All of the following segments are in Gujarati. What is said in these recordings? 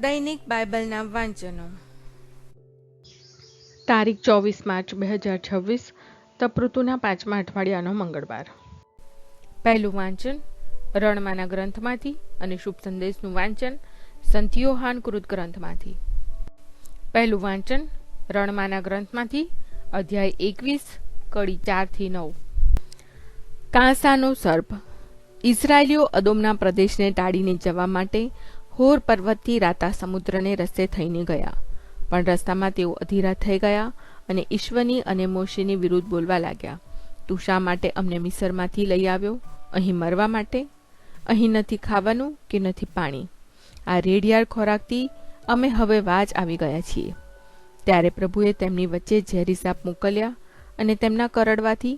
દૈનિક બાઇબલના વાંચનો. તારીખ 24 માર્ચ 2026, તપઋતુના 5મા અઠવાડિયાનો મંગળવાર. પહેલું વાંચન રણમાના ગ્રંથમાંથી અને શુભ સંદેશનું વાંચન સંત યોહાન કૃત ગ્રંથમાંથી. પહેલું વાંચન રણમાના ગ્રંથમાંથી, અધ્યાય 21, કડી 4-9. કાંસાનો સર્પ. ઇઝરાયેલીઓ અદોમના પ્રદેશને ટાળીને જવા માટે હોર પર્વતથી રાતા સમુદ્રને રસ્તે થઈને ગયા, પણ રસ્તામાં તેઓ અધીરા થઈ ગયા અને ઈશ્વરની અને મોશેની વિરુદ્ધ બોલવા લાગ્યા. તું શા માટે અમને મિસરમાંથી લઈ આવ્યો, અહીં મરવા માટે? અહીં નથી ખાવાનું કે નથી પાણી. આ રેડિયાળ ખોરાકથી અમે હવે વાજ આવી ગયા છીએ. ત્યારે પ્રભુએ તેમની વચ્ચે ઝેરી સાપ મોકલ્યા અને તેમના કરડવાથી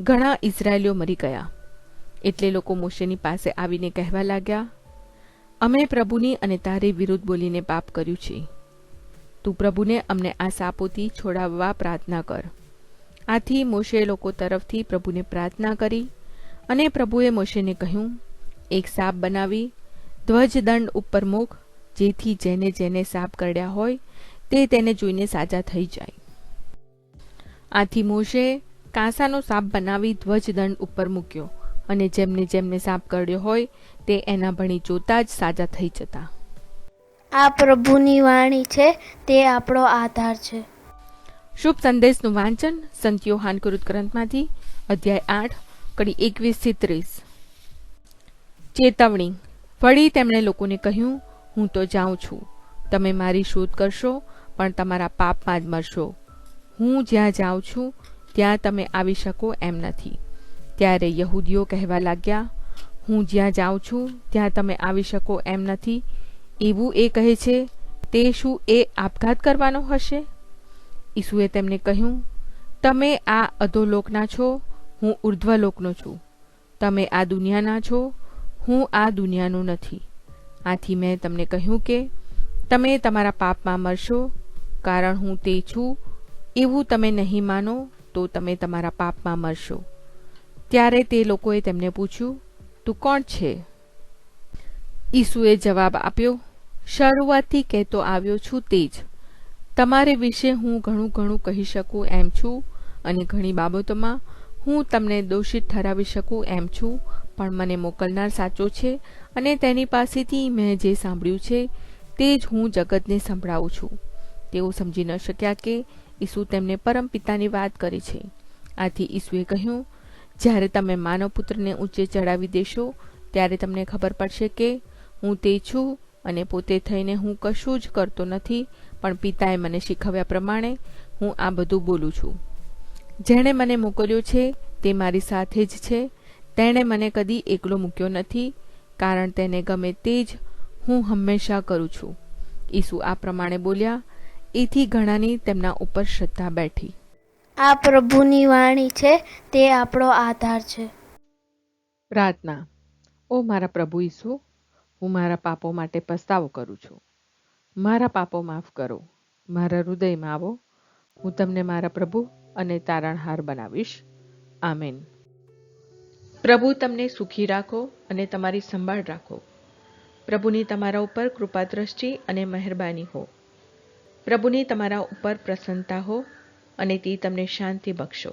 ઘણા ઇઝરાયેલીઓ મરી ગયા. એટલે લોકો મોશેની પાસે આવીને કહેવા લાગ્યા, અમે પ્રભુની અને તારી વિરુદ્ધ બોલીને પાપ કર્યું છે. તું પ્રભુને અમને આ સાપોથી છોડાવવા પ્રાર્થના કર. આથી મોશે લોકો તરફથી પ્રભુને પ્રાર્થના કરી, અને પ્રભુએ મોશેને કહ્યું, એક સાપ બનાવી ધ્વજદંડ ઉપર મૂક, જેથી જેને જેને સાપ કરડ્યા હોય તે તેને જોઈને સાજા થઈ જાય. આથી મોશે કાંસાનો સાપ બનાવી ધ્વજદંડ ઉપર મૂક્યો, અને જેમને જેમને સાપ કરડ્યો હોય તે એના ભણી જોતા જ સાજા થઈ જતા. આ પ્રભુની વાણી છે, તે આપણો આધાર છે. શુભ સંદેશનું વાંચન સંત યોહાન કૃત ગ્રંથમાંથી, અધ્યાય 8, કડી 21-30. ચેતવણી. વળી તેમણે લોકોને કહ્યું, હું તો જાઉં છું, તમે મારી શોધ કરશો, પણ તમારા પાપમાં જ મરશો. હું જ્યાં જાઉં છું ત્યાં તમે આવી શકો એમ નથી. ત્યારે યહૂદીઓ કહેવા લાગ્યા, હું જ્યાં જાઉં છું ત્યાં તમે આવી શકો એમ નથી, એવું એ કહે છે, તે શું એ આપઘાત કરવાનો હશે? ઈસુએ તેમને કહ્યું, તમે આ અધોલોકના છો, હું ઉર્ધ્વલોકનો છું. તમે આ દુનિયાના છો, હું આ દુનિયાનો નથી. આથી મેં તમને કહ્યું કે તમે તમારા પાપમાં મરશો. કારણ હું તે છું એવું તમે નહીં માનો તો તમે તમારા પાપમાં મરશો. ત્યારે તે લોકોએ તેમને પૂછ્યું, તું કોણ છે? ઈસુએ જવાબ આપ્યો, શરૂઆતથી કહેતો આવ્યો છું તે જ. તમારે વિશે હું ઘણું કહી શકું એમ છું, અને ઘણી બાબતોમાં હું તમને દોષિત ઠરાવી શકું એમ છું, પણ મને મોકલનાર સાચો છે, અને તેની પાસેથી મેં જે સાંભળ્યું છે તે જ હું જગતને સંભળાવું છું. તેઓ સમજી ન શક્યા કે ઈસુ તેમને પરમ પિતાની વાત કરે છે. આથી ઈસુએ કહ્યું, જ્યારે તમે માનવપુત્રને ઊંચે ચડાવી દેશો ત્યારે તમને ખબર પડશે કે હું તે છું, અને પોતે થઈને હું કશું જ કરતો નથી, પણ પિતાએ મને શીખવ્યા પ્રમાણે હું આ બધું બોલું છું. જેણે મને મોકલ્યો છે તે મારી સાથે જ છે. તેણે મને કદી એકલો મૂક્યો નથી, કારણ તેને ગમે તે જ હું હંમેશા કરું છું. ઈસુ આ પ્રમાણે બોલ્યા, એથી ઘણાની તેમના ઉપર શ્રદ્ધા બેઠી. આ પ્રભુની વાણી છે, તે આપણો આધાર છે. પ્રાર્થના. ઓ મારા પ્રભુ ઈસુ, હું મારા પાપો માટે પસ્તાવો કરું છું. મારા પાપો માફ કરો. મારા હૃદયમાં આવો. હું તમને મારા પ્રભુ અને તારણહાર બનાવીશ. આમેન. પ્રભુ તમને સુખી રાખો અને તમારી સંભાળ રાખો. પ્રભુની તમારા ઉપર કૃપા દ્રષ્ટિ અને મહેરબાની હો. પ્રભુની તમારા ઉપર પ્રસન્નતા હો, અને તે તમને શાંતિ બક્ષો.